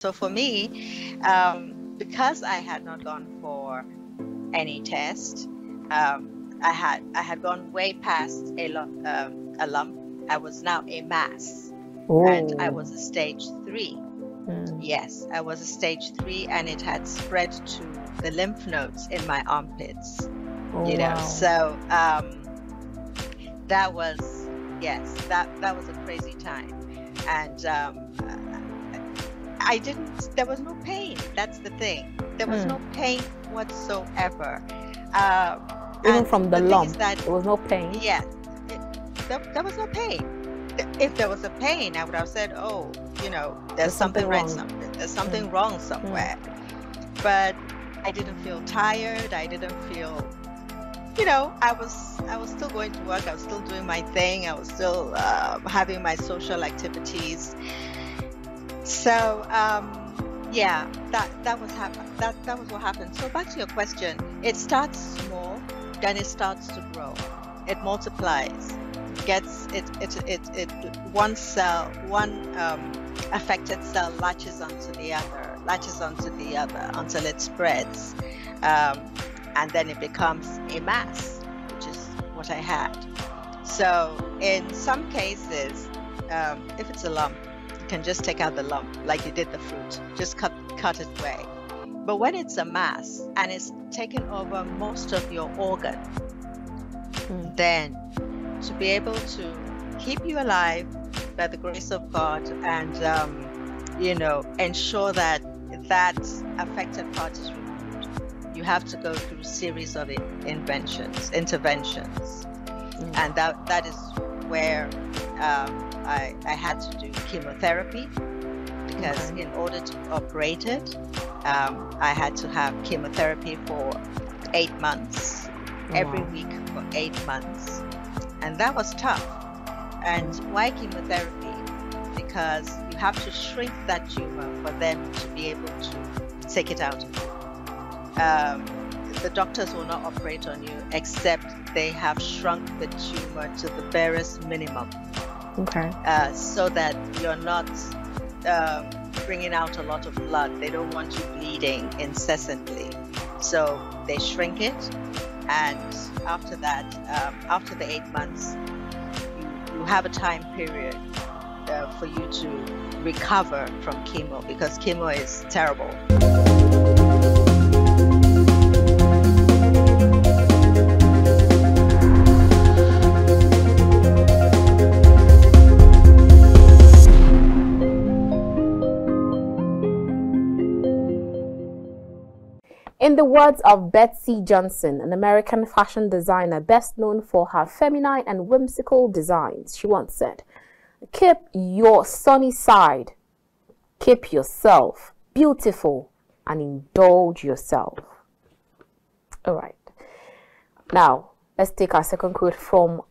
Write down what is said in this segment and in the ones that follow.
So for me, because I had not gone for any test, I had gone way past a lump. I was now a mass, and I was a stage 3. Yes, I was a stage 3, and it had spread to the lymph nodes in my armpits. So that was that was a crazy time, and there was no pain. That's the thing. There was no pain whatsoever. Even from the lump, there was no pain. Yeah, there was no pain. If there was a pain, I would have said, "Oh, there's something wrong. There's something wrong somewhere." But I didn't feel tired. I didn't feel, I was still going to work. I was still doing my thing. I was still having my social activities. So that was what happened. So back to your question, it starts small, then it starts to grow. It multiplies. One affected cell latches onto the other until it spreads, and then it becomes a mass, which is what I had. So in some cases, if it's a lump, you can just take out the lump like you did the fruit, just cut it away. But when it's a mass and it's taken over most of your organ, then to be able to keep you alive by the grace of God, and ensure that affected part is removed, you have to go through a series of interventions, and that is where I had to do chemotherapy, because in order to operate it, I had to have chemotherapy for 8 months, every week for 8 months. And that was tough. And why chemotherapy? Because you have to shrink that tumor for them to be able to take it out of you. The doctors will not operate on you except they have shrunk the tumor to the barest minimum. So that you're not bringing out a lot of blood. They don't want you bleeding incessantly. So they shrink it. And after that, after the 8 months, you have a time period for you to recover from chemo, because chemo is terrible. In the words of Betsy Johnson, an American fashion designer best known for her feminine and whimsical designs, she once said, "Keep your sunny side, keep yourself beautiful, and indulge yourself." All right. Now, let's take our second quote from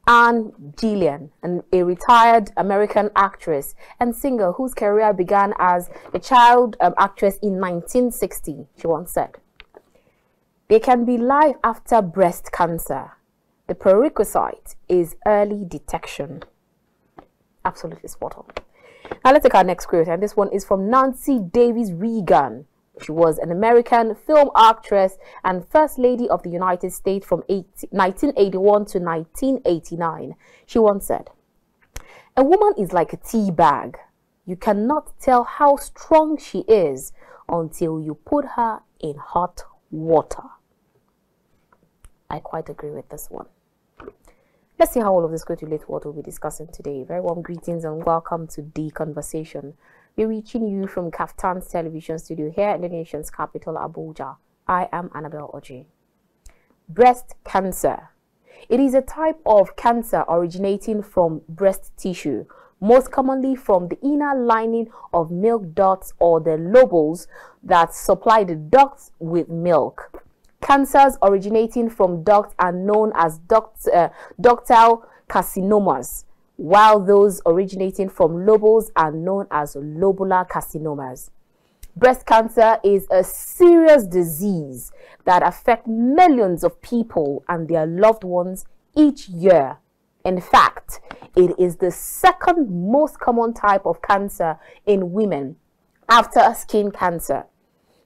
Anne Gillian, a retired American actress and singer whose career began as a child actress in 1960. She once said, "There can be life after breast cancer. The prerequisite is early detection." Absolutely spot on. Now let's take our next quote, and this one is from Nancy Davis Reagan. She was an American film actress and First Lady of the United States from 1981 to 1989. She once said, "A woman is like a tea bag. You cannot tell how strong she is until you put her in hot water." I quite agree with this one. Let's see how all of this goes to relate to what we'll be discussing today. Very warm greetings and welcome to The Conversation. We're reaching you from Kaftan's television studio here in the nation's capital, Abuja. I am Annabelle Oji. Breast cancer. It is a type of cancer originating from breast tissue, most commonly from the inner lining of milk ducts or the lobules that supply the ducts with milk. Cancers originating from ducts are known as ductal carcinomas, while those originating from lobules are known as lobular carcinomas. Breast cancer is a serious disease that affects millions of people and their loved ones each year. In fact, it is the second most common type of cancer in women, after skin cancer.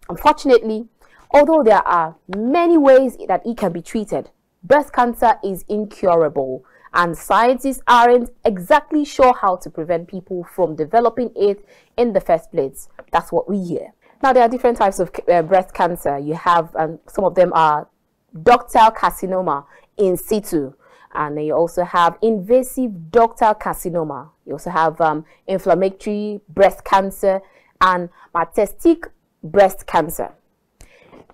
Unfortunately, although there are many ways that it can be treated, breast cancer is incurable, and scientists aren't exactly sure how to prevent people from developing it in the first place. That's what we hear. Now, there are different types of breast cancer. You have, some of them are ductal carcinoma in situ, and then you also have invasive ductal carcinoma. You also have inflammatory breast cancer and metastatic breast cancer.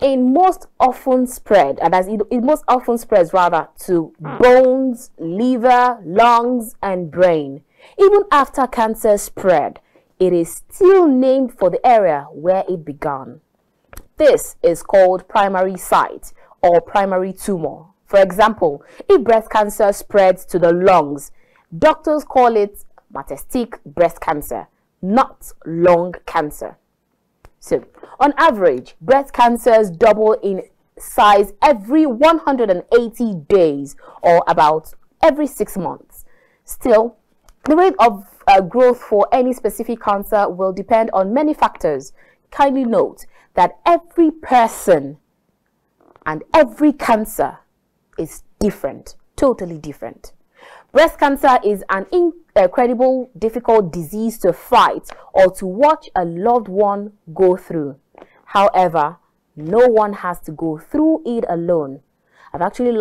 It most often spread, and as it most often spreads rather, to bones, liver, lungs, and brain. Even after cancer spread, it is still named for the area where it began. This is called primary site or primary tumor. For example, if breast cancer spreads to the lungs, doctors call it metastatic breast cancer, not lung cancer. So, on average, breast cancers double in size every 180 days, or about every 6 months. Still, the rate of growth for any specific cancer will depend on many factors. Kindly note that every person and every cancer is different, totally different. Breast cancer is an incredible, difficult disease to fight or to watch a loved one go through. However, no one has to go through it alone. I've actually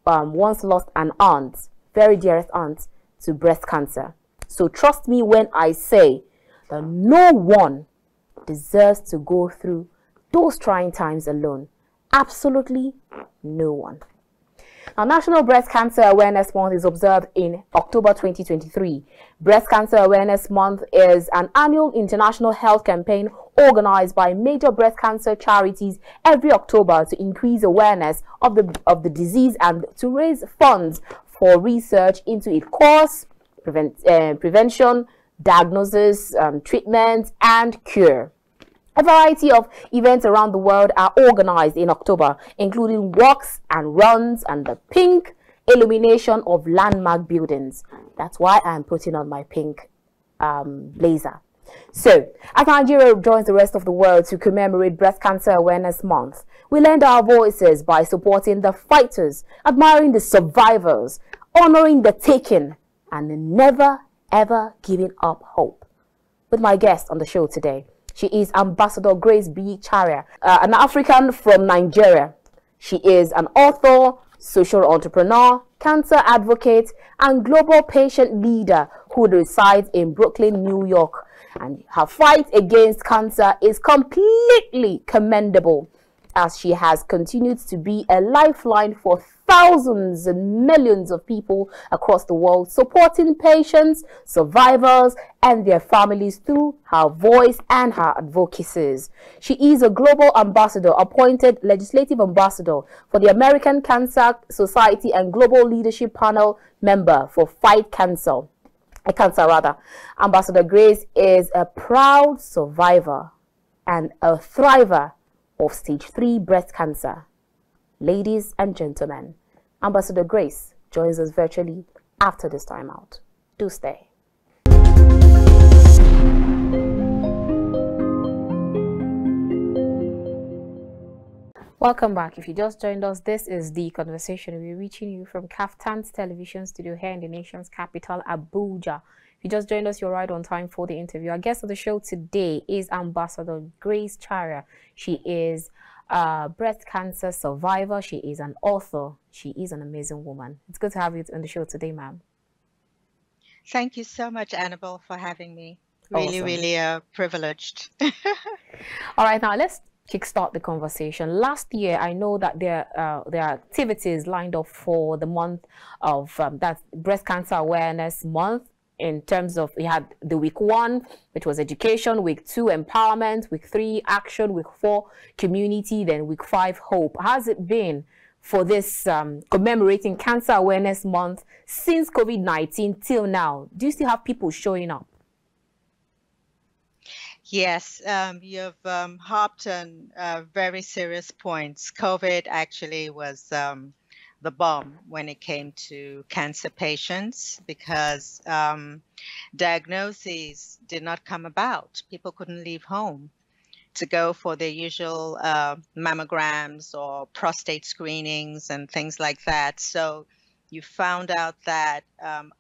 once lost an aunt, very dearest aunt, to breast cancer. So trust me when I say that no one deserves to go through those trying times alone. Absolutely no one. Now, National Breast Cancer Awareness Month is observed in October 2023. Breast Cancer Awareness Month is an annual international health campaign organized by major breast cancer charities every October to increase awareness of the disease and to raise funds for research into its cause, prevention, diagnosis, treatment, and cure. A variety of events around the world are organized in October, including walks and runs and the pink illumination of landmark buildings. That's why I'm putting on my pink blazer. So, as Nigeria joins the rest of the world to commemorate Breast Cancer Awareness Month, we lend our voices by supporting the fighters, admiring the survivors, honoring the taken, and never ever giving up hope. With my guest on the show today, she is Ambassador Grace B. Charrier, an African from Nigeria. She is an author, social entrepreneur, cancer advocate, and global patient leader who resides in Brooklyn, New York. And her fight against cancer is completely commendable, as she has continued to be a lifeline for thousands and millions of people across the world, supporting patients, survivors, and their families through her voice and her advocacies. She is a global ambassador, appointed legislative ambassador for the American Cancer Society and Global Leadership Panel member for Fight Cancer. Ambassador Grace is a proud survivor and a thriver of stage 3 breast cancer. Ladies and gentlemen, Ambassador Grace joins us virtually after this time out. Do stay. Welcome back. If you just joined us, this is The Conversation. We're reaching you from Kaftan's television studio here in the nation's capital, Abuja. If you just joined us, you're right on time for the interview. Our guest of the show today is Ambassador Grace Charrier. She is a breast cancer survivor. She is an author. She is an amazing woman. It's good to have you on the show today, ma'am. Thank you so much, Annabelle, for having me. Really privileged. All right, now let's kickstart the conversation. Last year, I know that there are activities lined up for the month of that Breast Cancer Awareness Month. In terms of, we had the week 1, which was education, week 2, empowerment, week 3, action, week 4, community, then week 5, hope. How's it been for this commemorating Cancer Awareness Month since COVID-19 till now? Do you still have people showing up? Yes, you've harped on very serious points. COVID actually was the bomb when it came to cancer patients, because diagnoses did not come about. People couldn't leave home to go for their usual mammograms or prostate screenings and things like that. So you found out that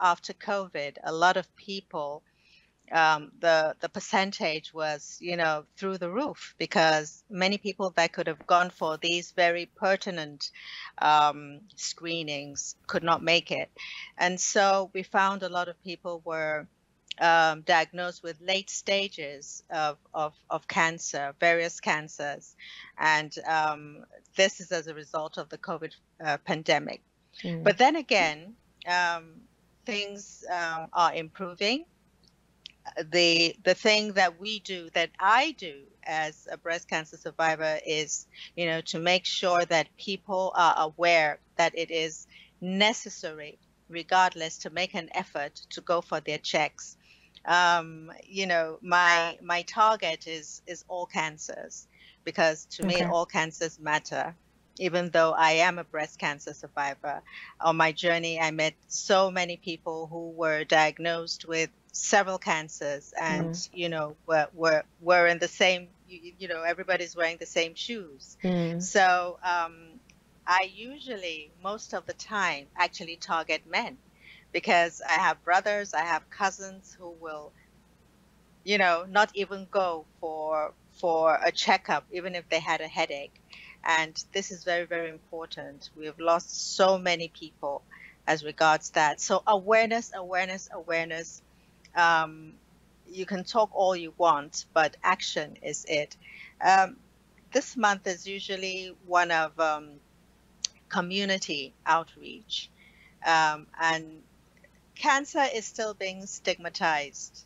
after COVID, a lot of people, the percentage was, through the roof, because many people that could have gone for these very pertinent screenings could not make it. And so we found a lot of people were diagnosed with late stages of cancer, various cancers. And this is as a result of the COVID pandemic. But then again, things are improving. The thing that we do, that I do as a breast cancer survivor, is, to make sure that people are aware that it is necessary, regardless, to make an effort to go for their checks. My target is all cancers, because to me, all cancers matter. Even though I am a breast cancer survivor, on my journey, I met so many people who were diagnosed with several cancers, and we're in the same, everybody's wearing the same shoes. So I usually, most of the time, actually target men, because I have brothers, I have cousins who will, not even go for a checkup, even if they had a headache. And this is very, very important. We've lost so many people as regards that. So awareness. You can talk all you want, but action is it. This month is usually one of community outreach. And cancer is still being stigmatized,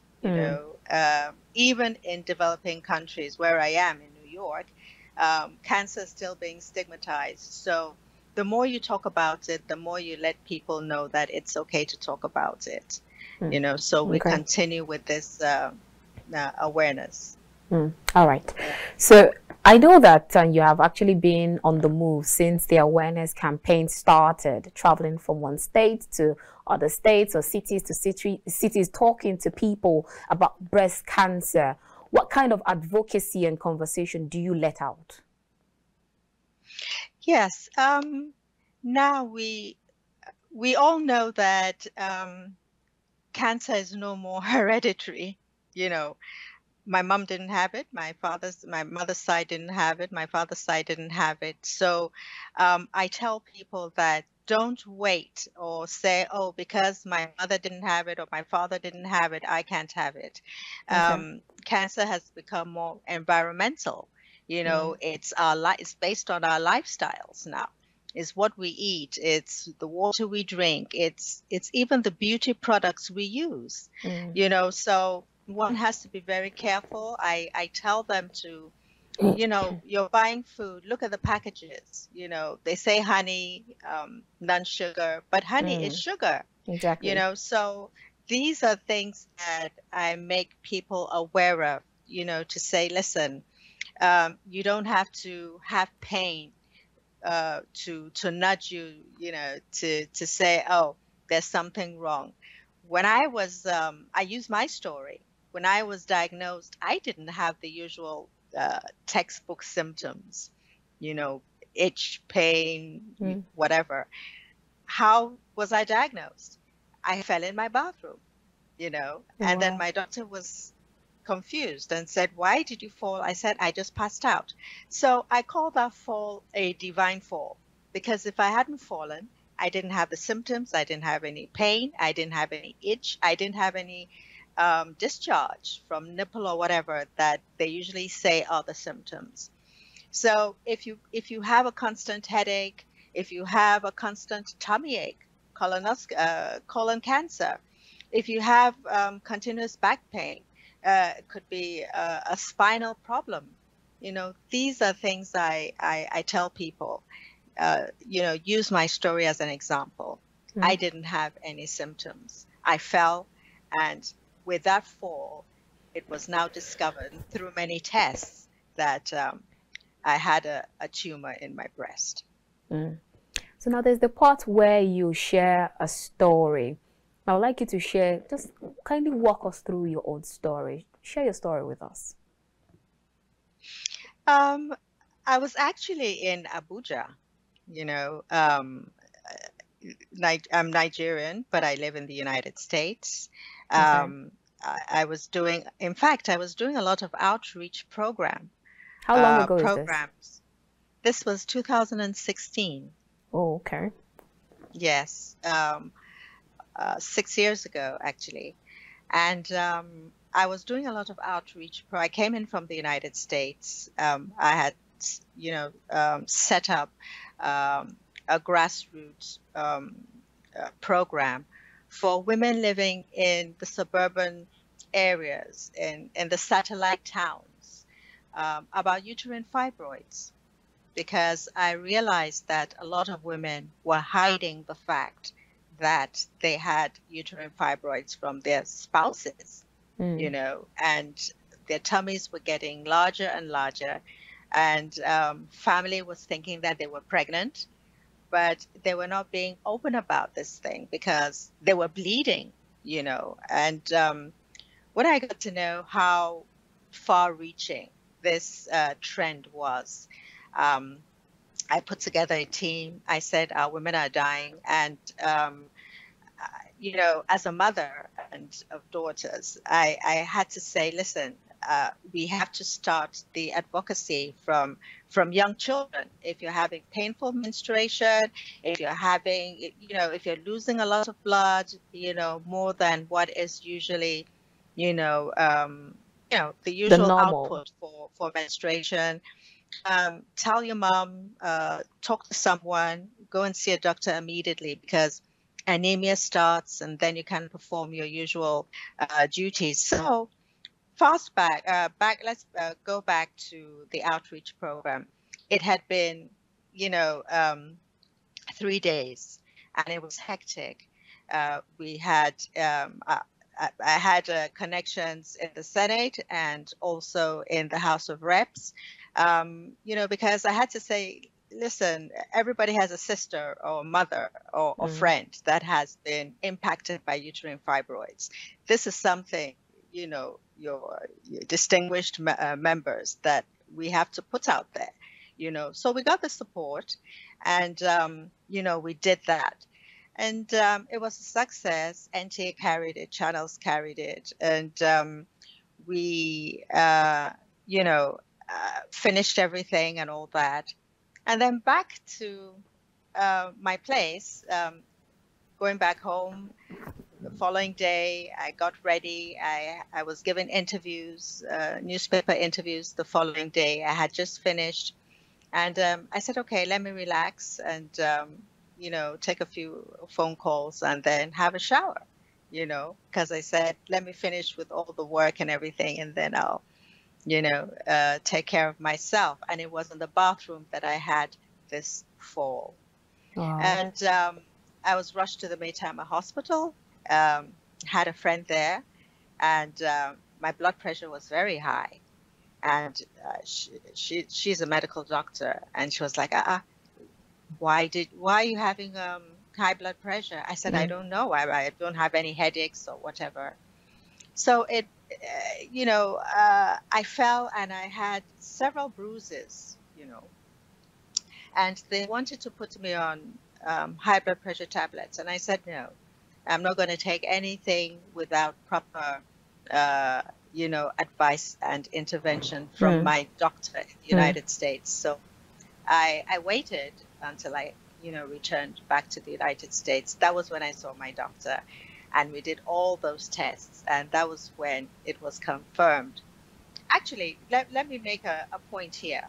even in developing countries where I am in New York. Cancer is still being stigmatized. So the more you talk about it, the more you let people know that it's okay to talk about it. So we continue with this awareness. All right. So I know that you have actually been on the move since the awareness campaign started, traveling from one state to other states or cities to cities, talking to people about breast cancer. What kind of advocacy and conversation do you let out? Yes. Now we all know that cancer is no more hereditary. My mom didn't have it. My mother's side didn't have it. My father's side didn't have it. So I tell people that don't wait or say, oh, because my mother didn't have it or my father didn't have it, I can't have it. Cancer has become more environmental. It's based on our lifestyles now. It's what we eat. It's the water we drink. It's even the beauty products we use. So one has to be very careful. I tell them to, you're buying food, look at the packages. They say honey, non-sugar, but honey is sugar. Exactly. So these are things that I make people aware of, to say, listen, you don't have to have pain to nudge you, to say, oh, there's something wrong. When I was, I use my story. When I was diagnosed, I didn't have the usual textbook symptoms, itch, pain, whatever. How was I diagnosed? I fell in my bathroom, and then my doctor was confused and said, why did you fall? I said, I just passed out. So I call that fall a divine fall, because if I hadn't fallen, I didn't have the symptoms. I didn't have any pain. I didn't have any itch. I didn't have any discharge from nipple or whatever that they usually say are the symptoms. So if you have a constant headache, if you have a constant tummy ache, colon cancer, if you have continuous back pain, it could be a spinal problem. These are things I tell people. Use my story as an example. I didn't have any symptoms. I fell, and with that fall, it was now discovered through many tests that I had a tumor in my breast. So now there's the part where you share a story. I would like you to share, just kindly walk us through your own story. Share your story with us. Um, I was actually in Abuja, you know. I'm Nigerian, but I live in the United States. Okay. I was doing, in fact, I was doing a lot of outreach How long ago is this? programs. This was 2016. Oh, okay. Yes, 6 years ago, actually. And I was doing a lot of outreach. I came in from the United States. I had, set up um, a grassroots program for women living in the suburban areas, in the satellite towns, about uterine fibroids, because I realized that a lot of women were hiding the fact that they had uterine fibroids from their spouses, and their tummies were getting larger and larger. And family was thinking that they were pregnant, but they were not being open about this thing because they were bleeding, And when I got to know how far reaching this trend was, um, I put together a team. I said, our women are dying. And, as a mother and of daughters, I had to say, listen, we have to start the advocacy from young children. If you're having painful menstruation, if you're having, if you're losing a lot of blood, more than what is usually, the The usual normal. output for menstruation, tell your mom, talk to someone, go and see a doctor immediately, because anemia starts and then you can perform your usual duties. So let's go back to the outreach program. It had been, you know, um, 3 days, and it was hectic. We had I had connections in the Senate and also in the House of Reps, because I had to say, listen, everybody has a sister or mother or Mm. friend that has been impacted by uterine fibroids. This is something, your distinguished members, that we have to put out there. So we got the support, and we did that, and it was a success. NTA carried it, channels carried it, and we finished everything and all that, and then back to my place, going back home. The following day, I got ready. I was given interviews, newspaper interviews the following day. I had just finished. And I said, okay, let me relax and, take a few phone calls and then have a shower, because I said, let me finish with all the work and everything, and then I'll, take care of myself. And it was in the bathroom that I had this fall. Wow. And I was rushed to the Maytama Hospital, had a friend there, and my blood pressure was very high. And she's a medical doctor, and she was like, why are you having high blood pressure? I said, I don't know. I don't have any headaches or whatever. So I fell and I had several bruises, and they wanted to put me on high blood pressure tablets. And I said, no, I'm not going to take anything without proper, advice and intervention from my doctor in the United States. So I waited until I, returned back to the United States. That was when I saw my doctor, and we did all those tests. And that was when it was confirmed. Actually, let me make a point here.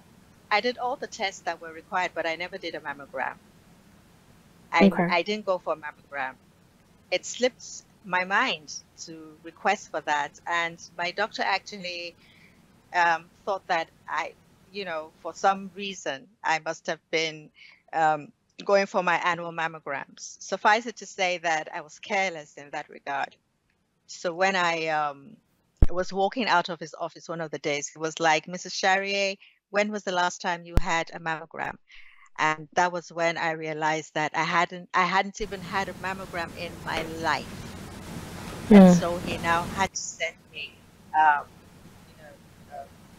I did all the tests that were required, but I never did a mammogram. I didn't go for a mammogram. It slipped my mind to request for that. And my doctor actually thought that for some reason, I must have been going for my annual mammograms. Suffice it to say that I was careless in that regard. So when I was walking out of his office one of the days, he was like, Mrs. Charrier, when was the last time you had a mammogram? And that was when I realized that I hadn't even had a mammogram in my life. And so he now had to send me, you know,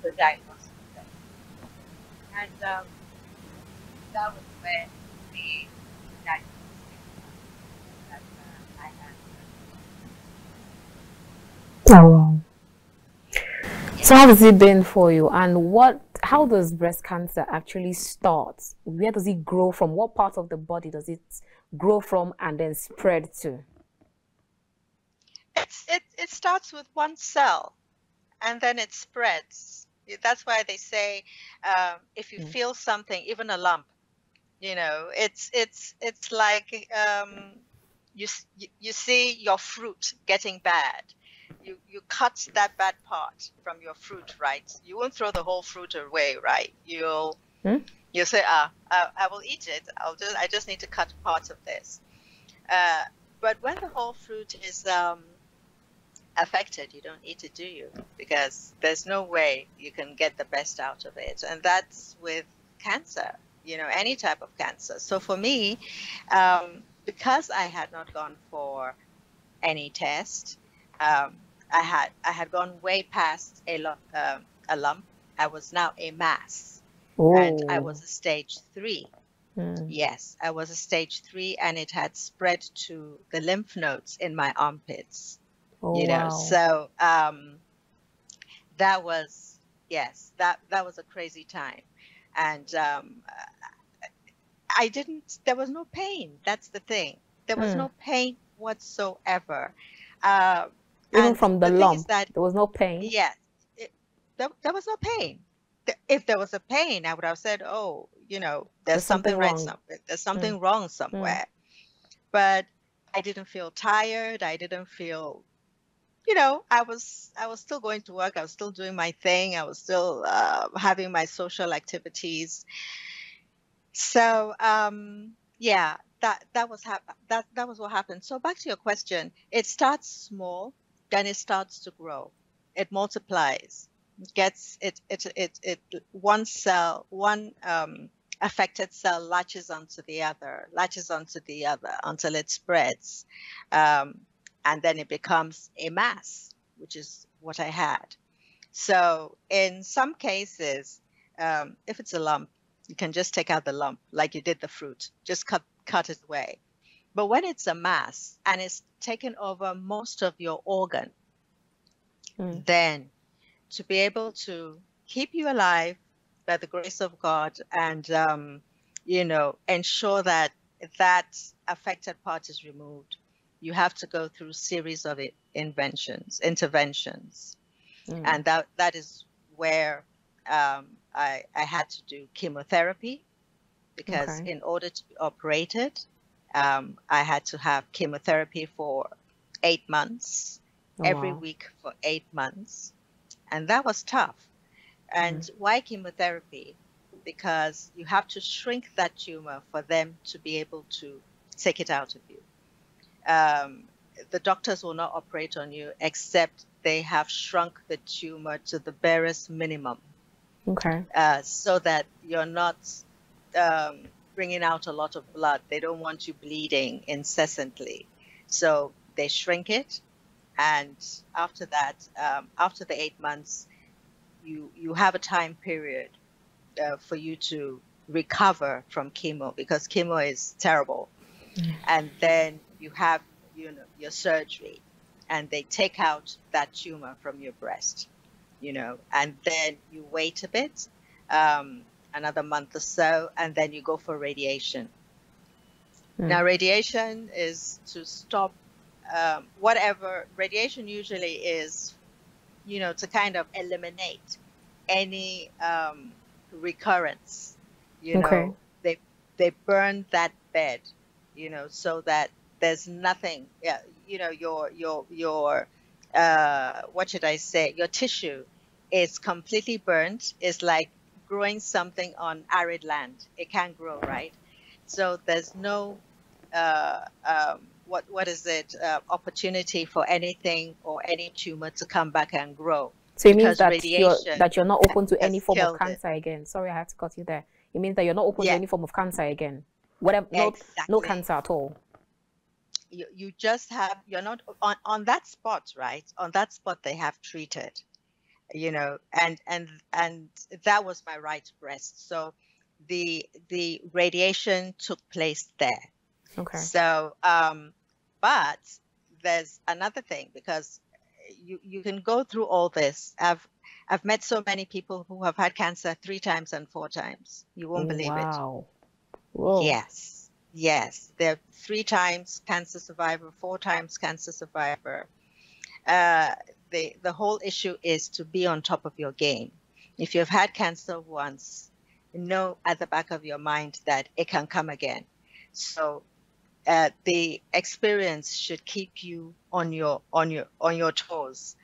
the diagnosis. And that was when the diagnosis that I had. Oh, wow. So how has it been for you? And how does breast cancer actually start? Where does it grow from? What part of the body does it grow from and then spread to? It starts with one cell and then it spreads. That's why they say if you feel something, even a lump, it's like you see your fruit getting bad. You cut that bad part from your fruit, right? You won't throw the whole fruit away, right? You'll say, I will eat it. I just need to cut part of this. But when the whole fruit is affected, you don't eat it, do you? Because there's no way you can get the best out of it. And that's with cancer, any type of cancer. So for me, because I had not gone for any test, I had gone way past a lump. I was now a mass. Oh. And I was a stage 3. Yes, I was a stage 3, and it had spread to the lymph nodes in my armpits. Oh, wow. So that was, yes, that was a crazy time. And there was no pain. That's the thing. There was no pain whatsoever. Even from the lump, there was no pain? Yes, there was no pain. If there was a pain, I would have said, oh, there's something wrong somewhere. There's something wrong somewhere. But I didn't feel tired. I didn't feel, I was still going to work. I was still doing my thing. I was still having my social activities. So, yeah, that was what happened. So back to your question, it starts small, then it starts to grow. It multiplies. One cell, one affected cell latches onto the other until it spreads. And then it becomes a mass, which is what I had. So in some cases, if it's a lump, you can just take out the lump like you did the fruit, just cut it away. But when it's a mass and it's taken over most of your organ, then to be able to keep you alive by the grace of God and, ensure that affected part is removed, you have to go through a series of interventions. And that is where I had to do chemotherapy, because in order to be operated, I had to have chemotherapy for 8 months, every week for 8 months. And that was tough. And why chemotherapy? Because you have to shrink that tumor for them to be able to take it out of you. The doctors will not operate on you except they have shrunk the tumor to the barest minimum. So that you're not bringing out a lot of blood. They don't want you bleeding incessantly. So they shrink it. And after that, after the 8 months, you have a time period for you to recover from chemo, because chemo is terrible. And then you have, your surgery, and they take out that tumor from your breast, and then you wait a bit, another month or so, and then you go for radiation. Now, radiation is to stop whatever. Radiation usually is, to kind of eliminate any recurrence. They burn that bed, so that there's nothing. Your what should I say? Your tissue is completely burnt. It's like growing something on arid land. It can't grow, right? So there's no what is it? Opportunity for anything or any tumor to come back and grow. So it means that you're not open to any form of cancer again. Sorry, I have to cut you there. It means that you're not open to any form of cancer again. Whatever, no cancer at all. You just have, you're not on that spot, right? On that spot they have treated, you know, and that was my right breast. So the radiation took place there. Okay. So but there's another thing, because you can go through all this. I've met so many people who have had cancer 3 times and 4 times. You won't believe it. Wow. Whoa. Yes. They're 3 times cancer survivor, 4 times cancer survivor. The whole issue is to be on top of your game. If you've had cancer once, know at the back of your mind that it can come again. So the experience should keep you on your toes.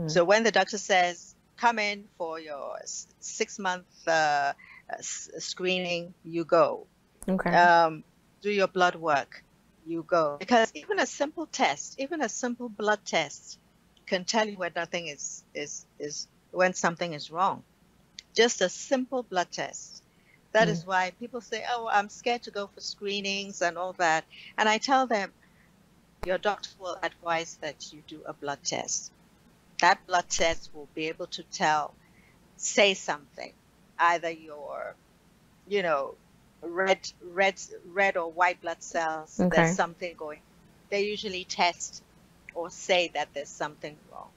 So when the doctor says, come in for your 6-month screening, you go. Okay. Do your blood work, you go. Because even a simple test, even a simple blood test can tell you when nothing is when something is wrong. Just a simple blood test. That is why people say, oh, I'm scared to go for screenings and all that. And I tell them, your doctor will advise that you do a blood test. That blood test will be able to say something. Either your, you know, red or white blood cells, okay. There's something going. They usually test or say that there's something wrong.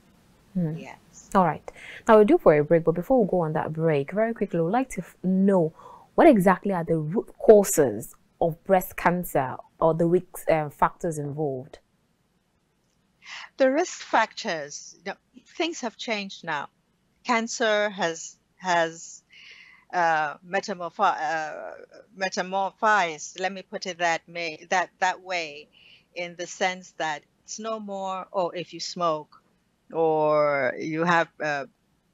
Yes. All right. Now we'll do for a break, but before we go on that break, very quickly, we'd like to know what exactly are the root causes of breast cancer, or the risk factors involved. The risk factors, you know, things have changed now. Cancer has metamorphized, let me put it that way, in the sense that it's no more, if you smoke or you have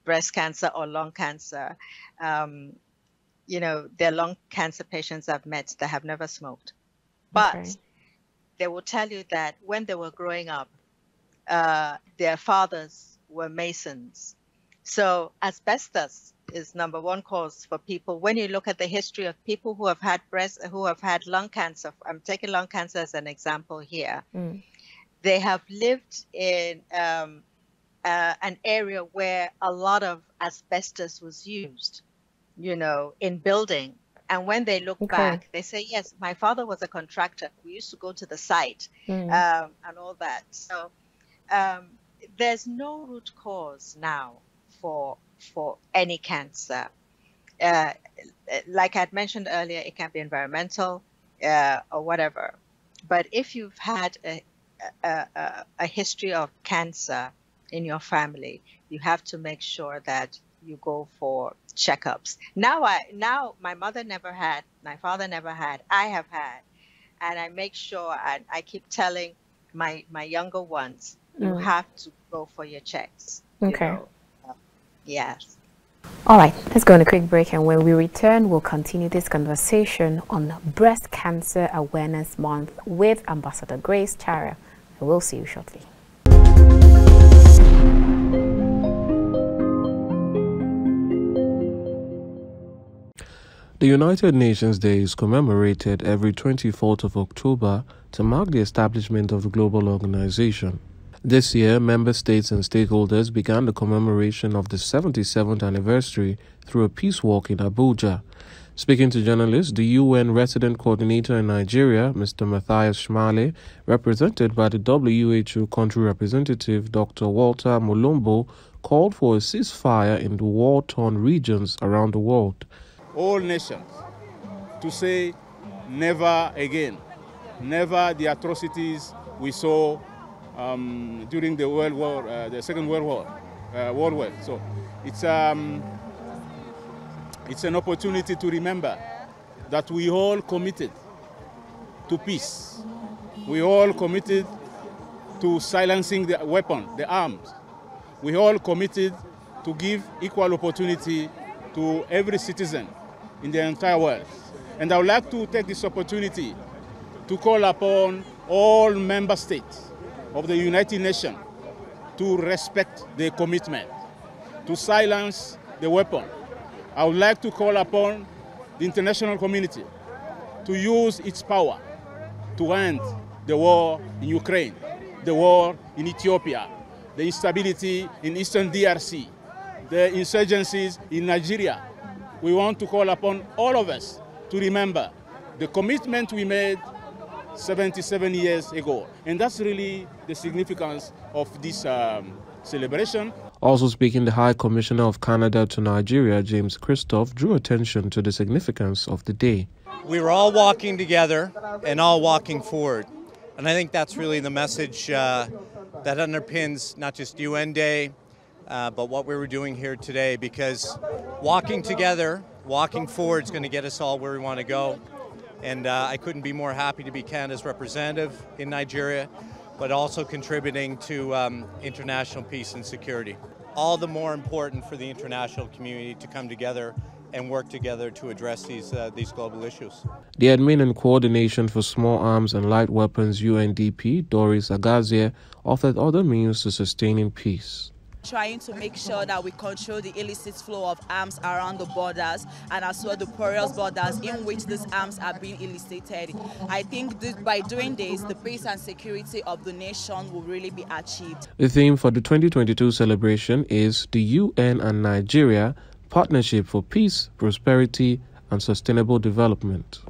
breast cancer or lung cancer. You know, there are lung cancer patients I've met that have never smoked, but they will tell you that when they were growing up, their fathers were masons. So asbestos is number 1 cause for people. When you look at the history of people who have had lung cancer, I'm taking lung cancer as an example here. They have lived in an area where a lot of asbestos was used, you know, in building. And when they look back, they say, yes, my father was a contractor. We used to go to the site and all that. So there's no root cause now for any cancer. Like I'd mentioned earlier, it can be environmental or whatever. But if you've had a history of cancer in your family, you have to make sure that you go for checkups. Now my mother never had, my father never had, I have had, and I make sure, and I keep telling my younger ones, you have to go for your checks. Okay. You know? Yes. All right, let's go on a quick break, and when we return, we'll continue this conversation on Breast Cancer Awareness Month with Ambassador Grace Charrier. And we'll see you shortly. The United Nations Day is commemorated every 24th of October to mark the establishment of the global organization. This year, member states and stakeholders began the commemoration of the 77th anniversary through a peace walk in Abuja. Speaking to journalists, the UN resident coordinator in Nigeria, Mr. Matthias Schmale, represented by the WHO country representative, Dr. Walter Mulumbo, called for a ceasefire in the war-torn regions around the world. All nations to say never again, never the atrocities we saw during the World War, the Second World War. So it's an opportunity to remember that we all committed to peace. We all committed to silencing the weapon, the arms. We all committed to give equal opportunity to every citizen in the entire world. And I would like to take this opportunity to call upon all member states of the United Nations to respect their commitment, to silence the weapon. I would like to call upon the international community to use its power to end the war in Ukraine, the war in Ethiopia, the instability in Eastern DRC, the insurgencies in Nigeria. We want to call upon all of us to remember the commitment we made 77 years ago. And that's really the significance of this celebration. Also speaking, the High Commissioner of Canada to Nigeria, James Christophe, drew attention to the significance of the day. We were all walking together and all walking forward. And I think that's really the message that underpins not just UN Day, but what we were doing here today, because walking together, walking forward is going to get us all where we want to go. And I couldn't be more happy to be Canada's representative in Nigeria, but also contributing to international peace and security. All the more important for the international community to come together and work together to address these global issues. The Admin and Coordination for Small Arms and Light Weapons UNDP, Doris Agazier, offered other means to sustaining peace. Trying to make sure that we control the illicit flow of arms around the borders and as well the porous borders in which these arms are being elicited. I think by doing this, the peace and security of the nation will really be achieved. The theme for the 2022 celebration is the UN and Nigeria Partnership for Peace, Prosperity and Sustainable Development.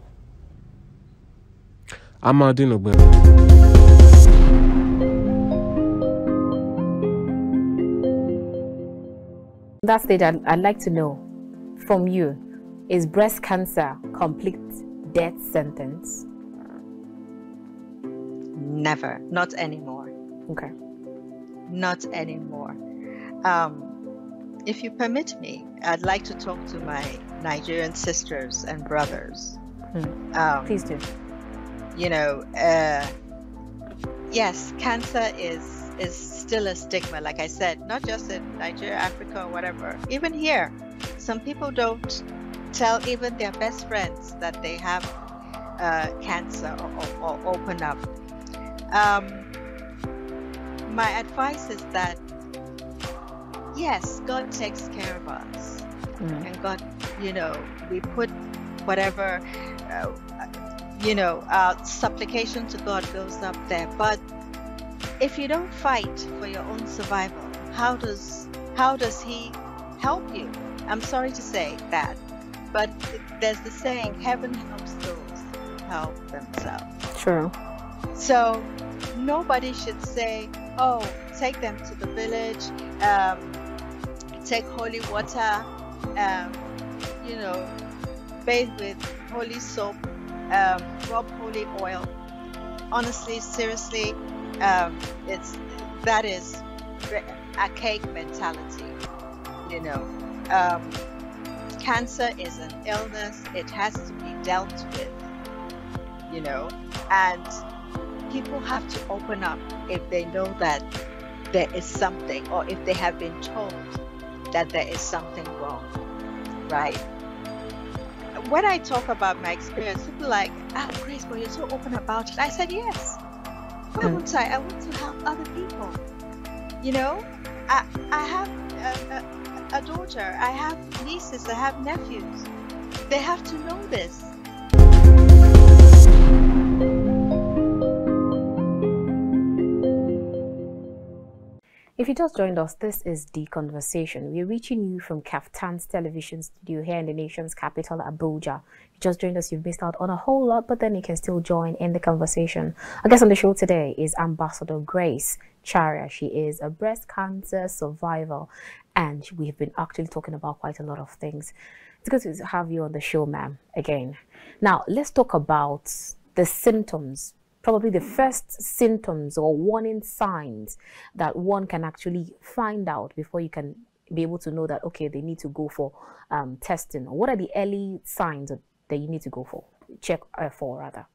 Amadine Ogbe. That stage, I'd like to know from you, is breast cancer complete death sentence? Never. Not anymore. Okay. Not anymore. If you permit me, I'd like to talk to my Nigerian sisters and brothers. Please do. You know, yes, cancer is still a stigma, like I said, not just in Nigeria, Africa, or whatever. Even here, some people don't tell even their best friends that they have cancer or open up. My advice is that, yes, God takes care of us. And God, you know, we put whatever, our supplication to God goes up there. But if you don't fight for your own survival, how does He help you? I'm sorry to say that, but there's the saying, heaven helps those who help themselves. True. So nobody should say, oh, take them to the village, take holy water, bathe with holy soap, rub holy oil. Honestly, seriously, that is archaic mentality. Cancer is an illness. It has to be dealt with, and people have to open up if they know that there is something, or if they have been told that there is something wrong, right? When I talk about my experience, people are like, Grace, but you're so open about it. I said, yes. Why wouldn't I? I want to help other people. I have a daughter. I have nieces. I have nephews. They have to know this. If you just joined us, this is The Conversation. We're reaching you from Kaftan's television studio here in the nation's capital, Abuja. If you just joined us, you've missed out on a whole lot, but then you can still join in the conversation. Our guest on the show today is Ambassador Grace Charrier. She is a breast cancer survivor, and we've been actually talking about quite a lot of things. It's good to have you on the show, ma'am, again. Now, let's talk about the symptoms. Probably the first symptoms or warning signs that one can actually find out before you can be able to know that, okay, they need to go for testing. What are the early signs that you need to go for, check for rather?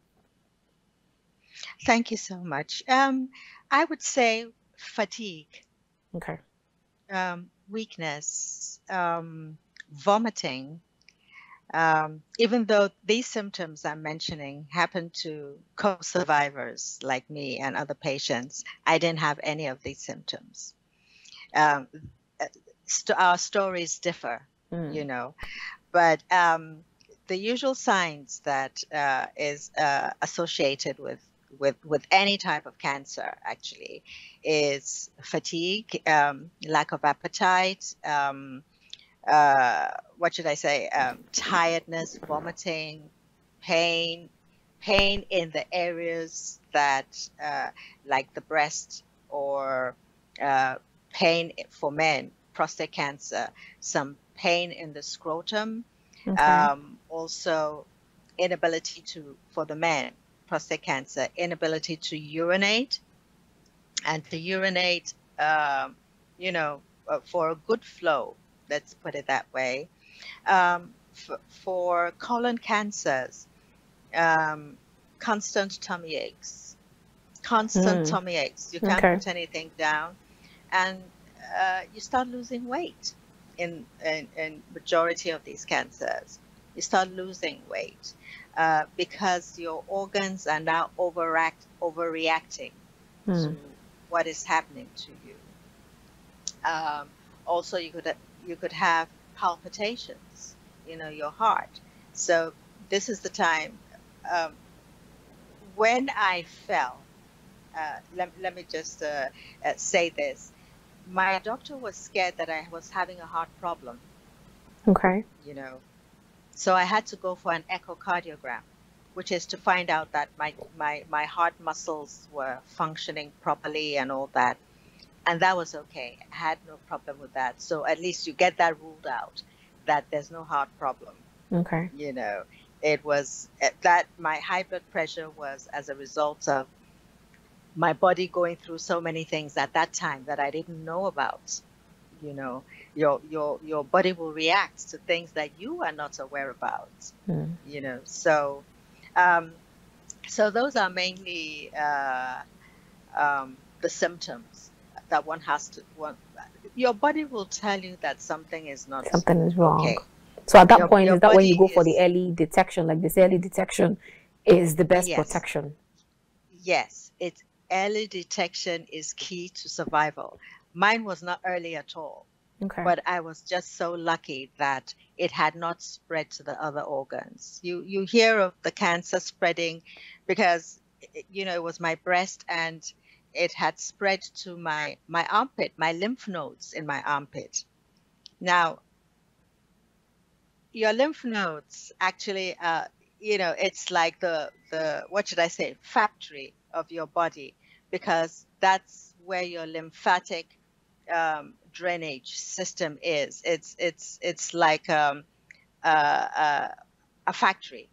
Thank you so much. I would say fatigue. Okay. Weakness, vomiting. Even though these symptoms I'm mentioning happen to co-survivors like me and other patients, I didn't have any of these symptoms. Our stories differ, but the usual signs that is associated with any type of cancer actually is fatigue, lack of appetite, what should I say, tiredness, vomiting, pain in the areas that like the breast, or pain for men, prostate cancer, some pain in the scrotum. Okay. Also inability for the men, prostate cancer, inability to urinate, and to urinate, for a good flow, let's put it that way. For colon cancers, constant tummy aches, You can't Okay. put anything down, and you start losing weight in majority of these cancers. You start losing weight because your organs are now overreacting to what is happening to you. Also, you could have palpitations, your heart. So this is the time when I fell. Let me just say this. My doctor was scared that I was having a heart problem. Okay. So I had to go for an echocardiogram, which is to find out that my heart muscles were functioning properly and all that. And that was okay. I had no problem with that. So at least you get that ruled out, that there's no heart problem. Okay. It was that my high blood pressure was as a result of my body going through so many things at that time that I didn't know about. Your body will react to things that you are not aware about. So so those are mainly the symptoms that one has to. Your body will tell you that something is not wrong. Okay. So at that point, your is that when you go body for the early detection? Like this early detection is the best protection. Yes, early detection is key to survival. Mine was not early at all. Okay. But I was just so lucky that it had not spread to the other organs. You hear of the cancer spreading because it was my breast, and it had spread to my armpit, my lymph nodes in my armpit. Now, your lymph nodes actually, it's like the what should I say, factory of your body, because that's where your lymphatic drainage system is. It's like a factory.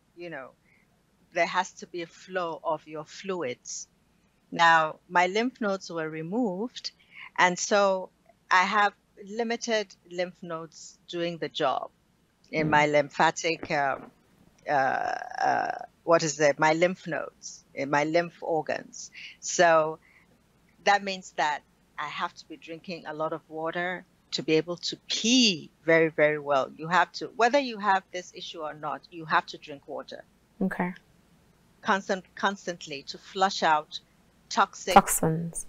There has to be a flow of your fluids. Now, my lymph nodes were removed, and so I have limited lymph nodes doing the job in my lymphatic, my lymph nodes, in my lymph organs. So that means that I have to be drinking a lot of water to be able to pee very, very well. You have to, whether you have this issue or not, you have to drink water. Okay. Constantly to flush out toxins,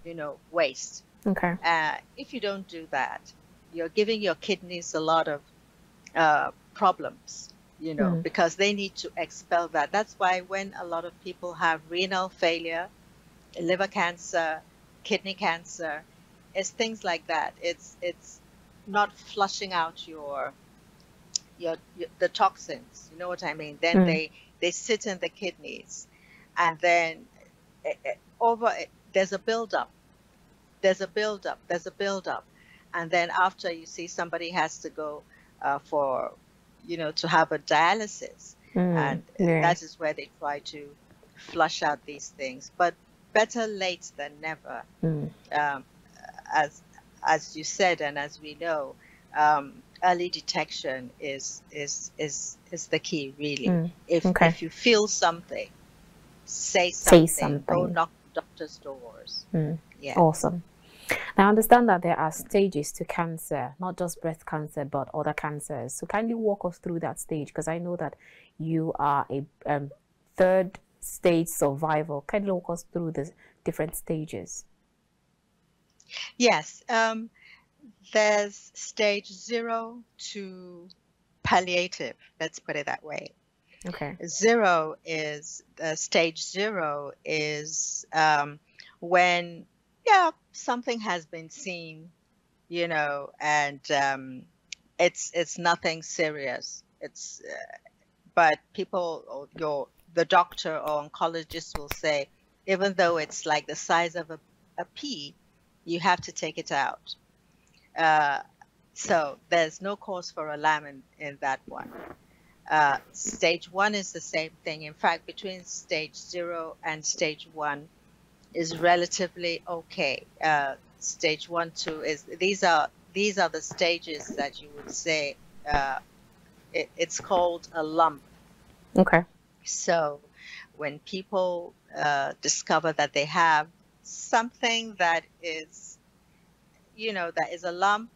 waste. Okay. If you don't do that, you're giving your kidneys a lot of problems, because they need to expel that. That's why when a lot of people have renal failure, liver cancer, kidney cancer, it's things like that. It's not flushing out the toxins. You know what I mean? Then they sit in the kidneys, and then there's a buildup, and then after, you see somebody has to go for to have a dialysis, and that is where they try to flush out these things. But better late than never. As you said, and as we know, early detection is the key, really. If you feel something, say something. Go knock doctors' doors. Yeah. Awesome. Now, I understand that there are stages to cancer, not just breast cancer, but other cancers. So kindly walk us through that stage, because I know that you are a third stage survival. Kindly walk us through the different stages. Yes. There's stage 0 to palliative. Let's put it that way. Okay. Stage 0 is when, something has been seen, and it's nothing serious. But people, or the doctor or oncologist will say, even though it's like the size of a pea, you have to take it out. So there's no cause for alarm in that one. Stage 1 is the same thing. In fact, between stage 0 and stage 1 is relatively okay. Stage 1, 2 is these are the stages that you would say it's called a lump. Okay. So when people discover that they have something that is, that is a lump,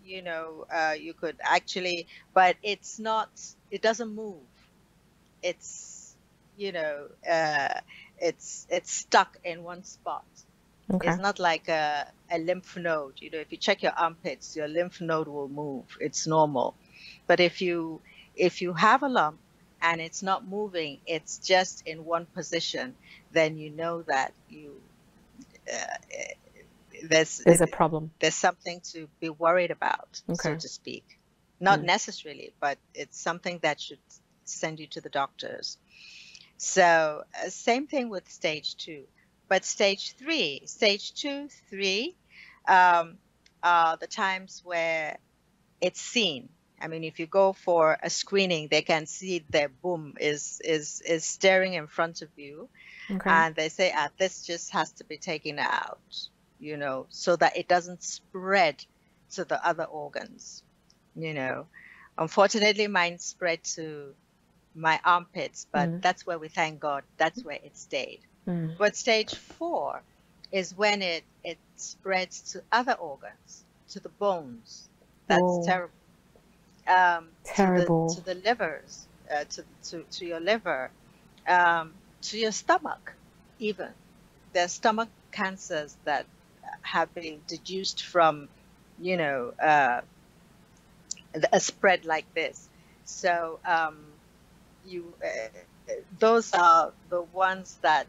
you could actually, but it's not, it doesn't move. It's, it's stuck in one spot. Okay. It's not like a lymph node. If you check your armpits, your lymph node will move. It's normal. But if you have a lump and it's not moving, it's just in one position, then you know that there's a problem. There's something to be worried about, so to speak. Not necessarily, but it's something that should send you to the doctors. So same thing with stage 2. But stage 2, 3 are the times where it's seen. I mean, if you go for a screening, they can see the boom is staring in front of you. Okay. And they say, this just has to be taken out, so that it doesn't spread to the other organs. Unfortunately, mine spread to my armpits, but that's where we thank God, that's where it stayed. But stage 4 is when it spreads to other organs, to the bones. That's terrible. Terrible. To the livers, to your liver, to your stomach, even. There's stomach cancers that have been deduced from, a spread like this. So those are the ones that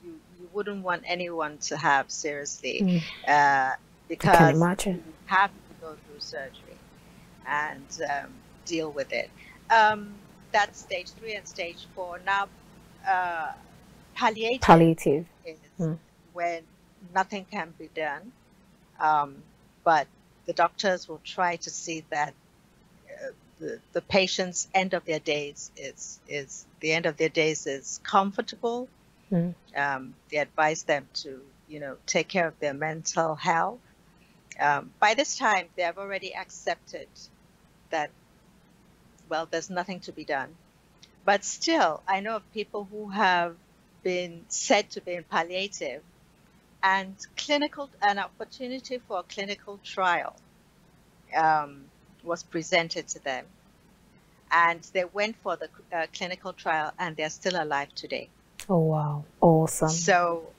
you wouldn't want anyone to have seriously, because I can imagine. you have to go through surgery and deal with it. That's stage 3 and stage 4. Now, palliative is when nothing can be done, but the doctors will try to see that the patient's end of their days is comfortable. They advise them to take care of their mental health. By this time, they have already accepted that, well, there's nothing to be done. But still, I know of people who have been said to be in palliative, and an opportunity for a clinical trial was presented to them. And they went for the clinical trial, and they're still alive today. Oh, wow. Awesome. So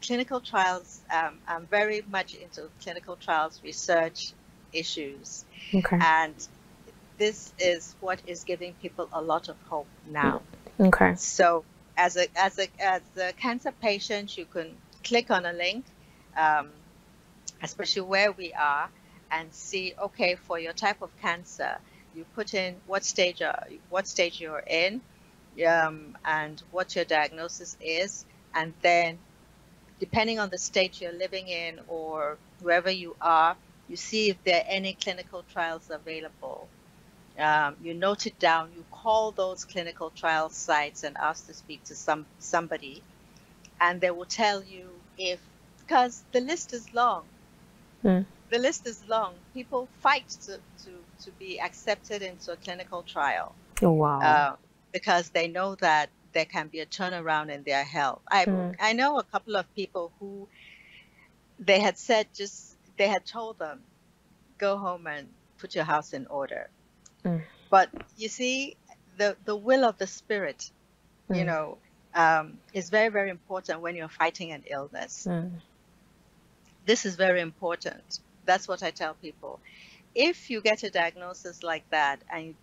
clinical trials, I'm very much into clinical trials research issues. Okay. And this is what is giving people a lot of hope now. Okay. So as a cancer patient, you can click on a link, especially where we are, and see, okay, for your type of cancer, you put in what stage you're in, and what your diagnosis is, and then depending on the state you're living in or wherever you are, you see if there are any clinical trials available. You note it down, you call those clinical trial sites and ask to speak to somebody, and they will tell you because the list is long. The list is long. People fight to be accepted into a clinical trial. Oh, wow. Because they know that there can be a turnaround in their health. I know a couple of people who they had told them, go home and put your house in order. But you see, the will of the spirit, is very, very important when you're fighting an illness. This is very important. That's what I tell people. If you get a diagnosis like that and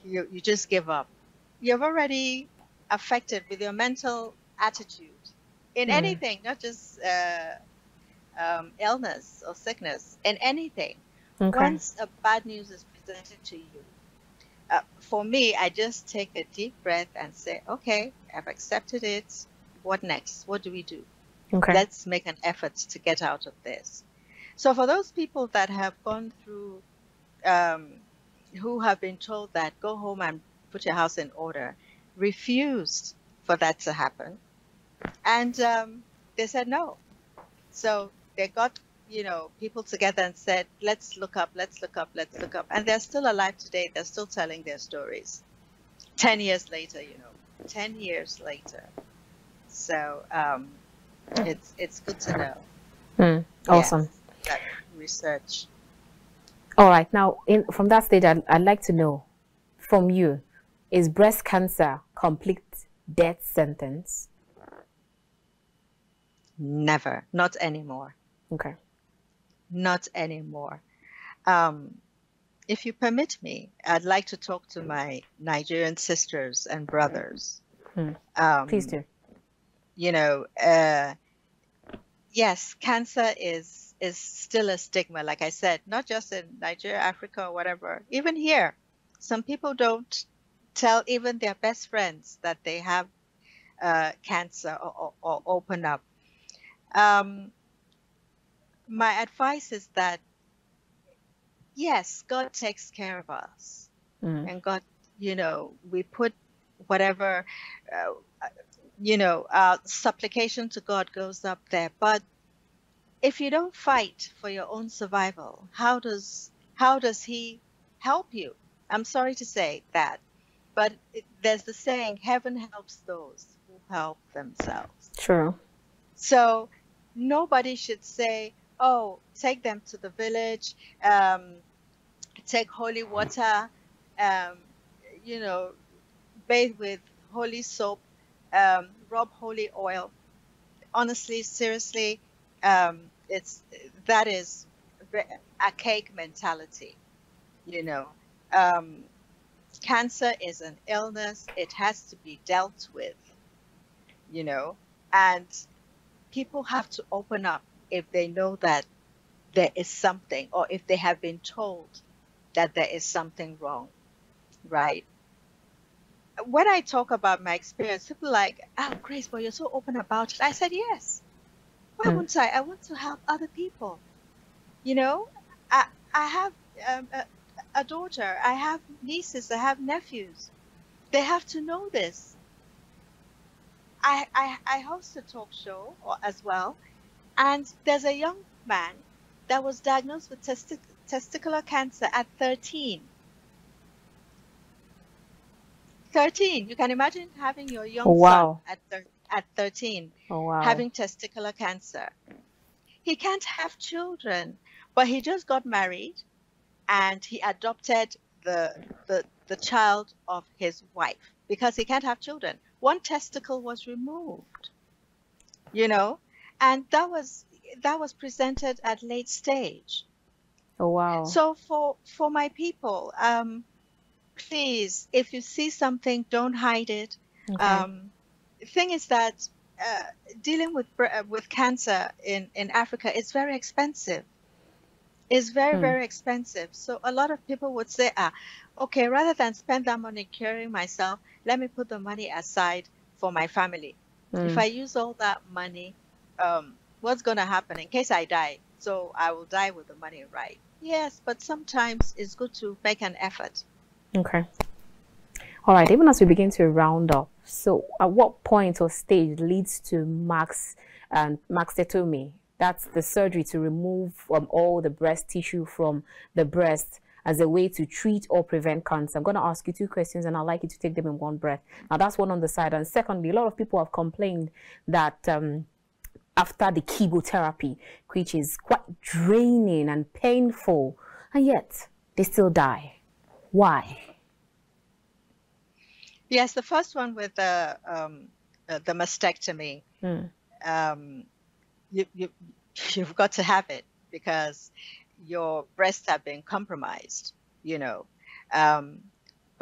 you just give up. You've already affected with your mental attitude in anything, not just illness or sickness, in anything. Okay. Once a bad news is presented to you, for me, I just take a deep breath and say, okay, I've accepted it. What next? What do we do? Okay. Let's make an effort to get out of this. So for those people that have gone through, who have been told that go home and put your house in order, refused for that to happen. And they said no. So they got, people together and said, let's look up. And they're still alive today. They're still telling their stories. 10 years later, 10 years later. So it's good to know. Awesome. Yes, that research. All right. Now, from that stage, I'd like to know from you, is breast cancer complete death sentence? Never. Not anymore. Okay. Not anymore. If you permit me, I'd like to talk to my Nigerian sisters and brothers. Please do. Yes, cancer is still a stigma, like I said, not just in Nigeria, Africa, or whatever. Even here, some people don't tell even their best friends that they have cancer or open up. My advice is that, yes, God takes care of us. And God, we put whatever, our supplication to God goes up there. But if you don't fight for your own survival, how does He help you? I'm sorry to say that, but there's the saying, heaven helps those who help themselves. True. So nobody should say, oh, take them to the village, take holy water, bathe with holy soap, rub holy oil. Honestly, seriously, that is archaic mentality. Cancer is an illness. It has to be dealt with, and people have to open up if they know that there is something, or if they have been told that there is something wrong, right? When I talk about my experience, people are like, oh, Grace, but you're so open about it. I said, yes. Why wouldn't I? I want to help other people. I have a daughter. I have nieces. I have nephews. They have to know this. I host a talk show as well. And there's a young man that was diagnosed with testicular cancer at 13. 13. You can imagine having your young son at 13 having testicular cancer. He can't have children, but he just got married and he adopted the child of his wife because he can't have children. One testicle was removed, and that was presented at late stage. Oh, wow. So for my people, please, if you see something, don't hide it. Okay. The thing is that dealing with cancer in Africa is very expensive. It's very, very expensive. So a lot of people would say, okay, rather than spend that money curing myself, let me put the money aside for my family. If I use all that money, what's going to happen in case I die? So I will die with the money, right? Yes, but sometimes it's good to make an effort. Okay. All right. Even as we begin to round up, so at what point or stage leads to mastectomy? That's the surgery to remove all the breast tissue from the breast as a way to treat or prevent cancer. I'm going to ask you two questions and I'd like you to take them in one breath. Now, that's one on the side. And secondly, a lot of people have complained that after the chemotherapy, which is quite draining and painful, and yet they still die. Why? Yes, the first one with the mastectomy, you've got to have it because your breasts have been compromised, But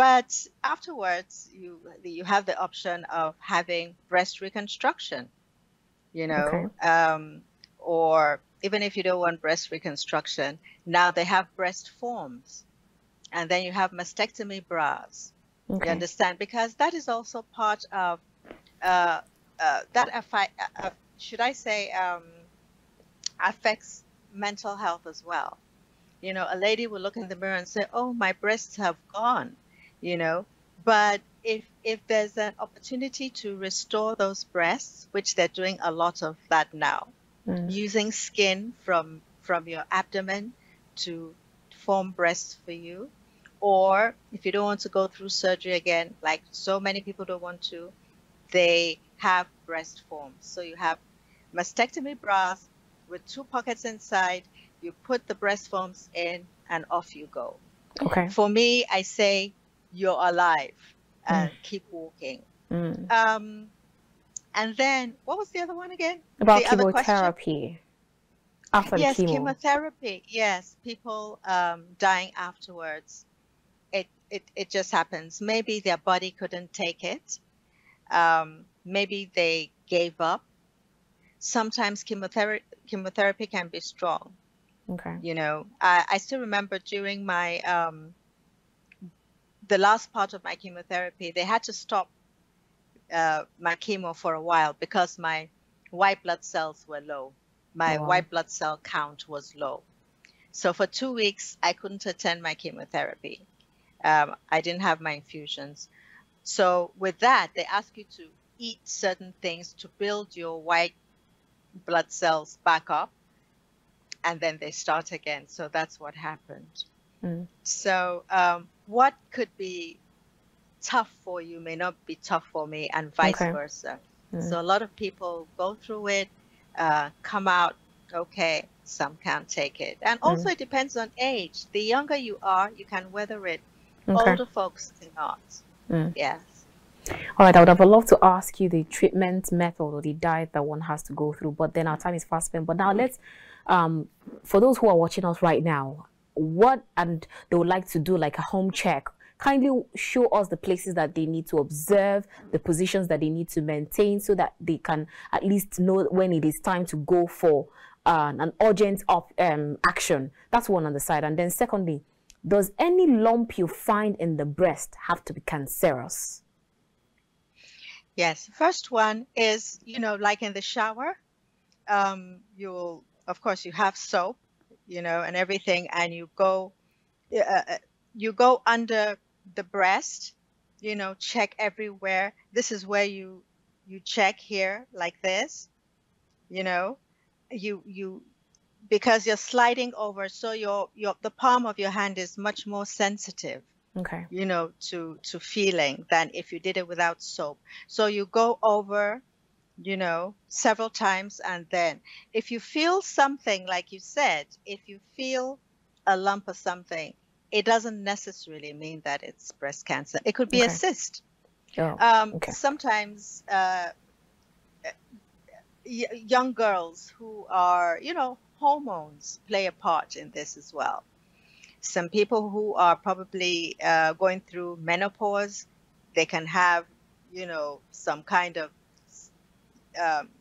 But afterwards, you have the option of having breast reconstruction, Okay. or even if you don't want breast reconstruction, now they have breast forms, and then you have mastectomy bras. You Okay. understand? Because that is also part of should I say, affects mental health as well. A lady will look in the mirror and say, "Oh, my breasts have gone," you know. But if there's an opportunity to restore those breasts, which they're doing a lot of that now, using skin from your abdomen to form breasts for you, or if you don't want to go through surgery again, like so many people don't want to, they have breast forms. So you have mastectomy bras with 2 pockets inside. You put the breast forms in and off you go. Okay. For me, I say you're alive and keep walking. And then what was the other one again? About The other question? chemotherapy. After the Yes, chemo. chemotherapy. Yes, people dying afterwards. It just happens. Maybe their body couldn't take it. Maybe they gave up. Sometimes chemotherapy can be strong. Okay. I still remember during my the last part of my chemotherapy, they had to stop my chemo for a while because my white blood cells were low. My white blood cell count was low. So for 2 weeks, I couldn't attend my chemotherapy. I didn't have my infusions. So with that, they ask you to eat certain things to build your white blood cells back up, and then they start again. So that's what happened. So what could be tough for you may not be tough for me, and vice versa. So a lot of people go through it, come out okay, some can't take it. And also it depends on age. The younger you are, you can weather it. Older folks cannot. Yes. All right, I would have loved to ask you the treatment method or the diet that one has to go through, but then our time is fast spent. But now let's, for those who are watching us right now, and they would like to do like a home check, kindly show us the places that they need to observe, the positions that they need to maintain, so that they can at least know when it is time to go for an urgent action. That's one on the side. And then secondly, does any lump you find in the breast have to be cancerous? Yes. First one is, like in the shower, you'll, of course, you have soap, and everything, and you go under the breast, check everywhere. This is where you check here like this, because you're sliding over, so the palm of your hand is much more sensitive, to feeling than if you did it without soap. So you go over, several times, and then if you feel something, like you said, if you feel a lump or something, it doesn't necessarily mean that it's breast cancer. It could be a cyst. Sometimes young girls who are, hormones play a part in this as well. Some people who are probably going through menopause, they can have, some kind of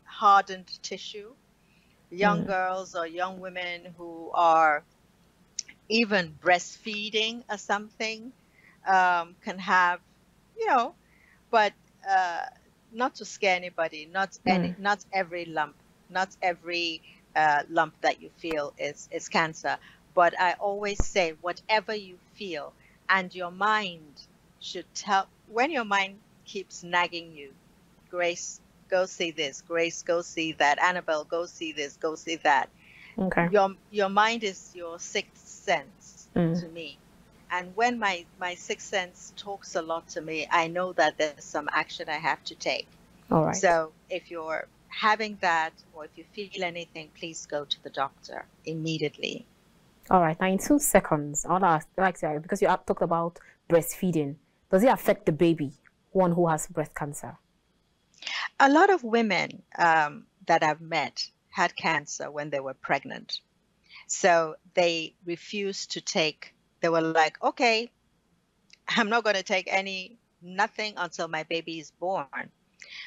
hardened tissue. Young girls or young women who are even breastfeeding or something can have, but not to scare anybody, not every lump, lump that you feel is cancer. But I always say, whatever you feel, and your mind should tell, when your mind keeps nagging you, Grace, go see this, Grace, go see that, Annabelle, go see this, go see that. Your mind is your sixth sense to me. And when my sixth sense talks a lot to me, I know that there's some action I have to take. All right. So if you're having that, or if you feel anything, please go to the doctor immediately. All right. Now, in 2 seconds, I would like to ask, because you have talked about breastfeeding, does it affect the baby, one who has breast cancer? A lot of women that I've met had cancer when they were pregnant. So they refused to take, they were like, okay, I'm not going to take nothing until my baby is born.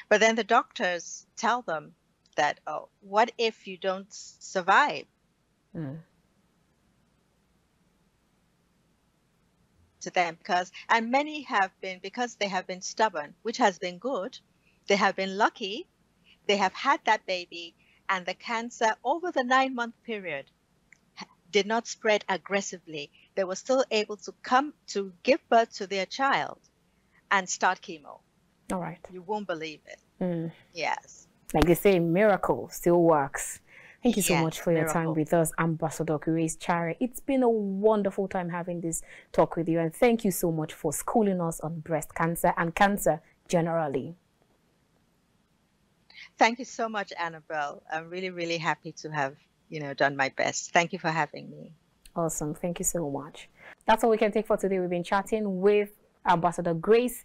But then the doctors tell them that, oh, what if you don't survive? To them, and many have been, because they have been stubborn, which has been good. They have been lucky. They have had that baby, and the cancer over the 9-month period did not spread aggressively. They were still able to come to give birth to their child and start chemo. All right. You won't believe it. Yes. Like they say, miracle still works. Thank you so much for your time with us, Ambassador Grace Charrier. It's been a wonderful time having this talk with you, and thank you so much for schooling us on breast cancer and cancer generally. Thank you so much, Annabelle. I'm really, really happy to have, done my best. Thank you for having me. Awesome. Thank you so much. That's all we can take for today. We've been chatting with Ambassador Grace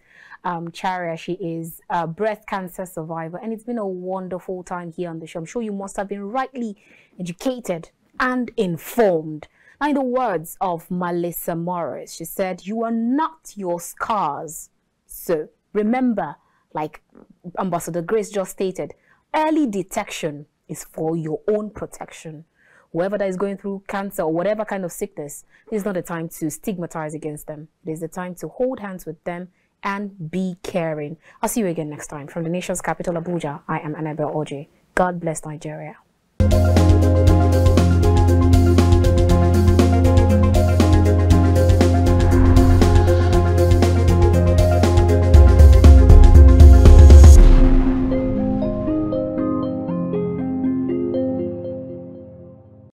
Charrier. She is a breast cancer survivor, and it's been a wonderful time here on the show. I'm sure you must have been rightly educated and informed. Now, in the words of Melissa Morris, she said, "You are not your scars. So remember, like Ambassador Grace just stated, early detection is for your own protection. Whoever that is going through cancer or whatever kind of sickness, this is not the time to stigmatize against them. It is the time to hold hands with them and be caring." I'll see you again next time. From the nation's capital, Abuja, I am Annabelle Oje. God bless Nigeria.